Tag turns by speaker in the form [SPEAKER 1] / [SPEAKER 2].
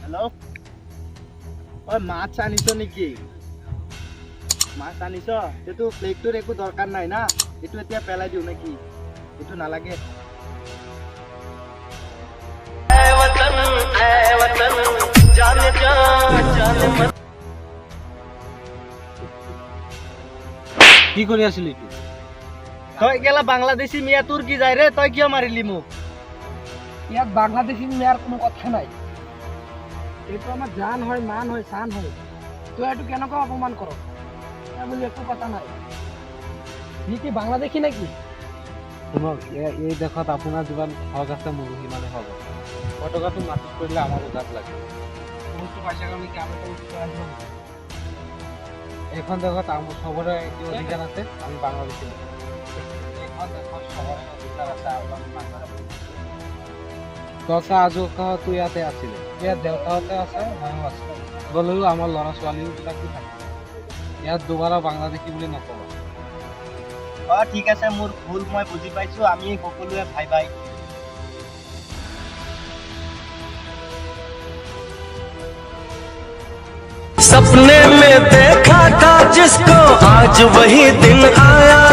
[SPEAKER 1] Hello', ঐ মাছ আনিছ নেকি? মাছ আনিছ? এইটো প্লেটটোৰ একো দৰকাৰ নাই না, এইটো এতিয়া পেলাই দিওঁ নেকি? এইটো নালাগে।
[SPEAKER 2] কি কৰি আছিলি তুই?
[SPEAKER 1] তই গেলা বাংলাদেশী মিয়া, তোৰ কি যায় ৰে? তই কিয় মাৰিলি মোক?
[SPEAKER 3] ইয়াত বাংলাদেশী মিয়াৰ কোনো কথা নাই। এইটো আমাৰ জান হয়, মান হয়, চান হয়। তই এইটো কেনেকুৱা অপমান কৰ? বুলি একো কথা নাই। সি কি বাংলাদেশী নেকি?
[SPEAKER 2] শুনক, এই দেশত আপোনাৰ যিমান হক আছে মোৰো সিমানে হক আছে। পতাকাটো মাটিত পৰিলে আমাৰো গাত লাগে।
[SPEAKER 3] বস্তু পাইছা কাৰণে কি আমি
[SPEAKER 2] এইখন দেশত চবৰে কি অধিকাৰ আছে? আমি বাংলাদেশী লোক। এইখন দেশত চবৰে অধিকাৰ আছে আৰু আমি বাংলাদেশী। ককা আজোকাহঁতো ইয়াতে আছিলে, ইয়াত দেউতাহঁতে আছে, ময়ো আছো। গ'লেও আমাৰ ল'ৰা ছোৱালীবিলাকো থাকে। ইয়াত দুবাৰা বাংলাদেশী বুলি নকব।
[SPEAKER 1] ঠিক আছে, মোৰ ভুল, মই বুজি পাইছো। আমি সকলোৱে ভাই ভাই।
[SPEAKER 4] सपने में देखा था जिसको आज वही दिन आया।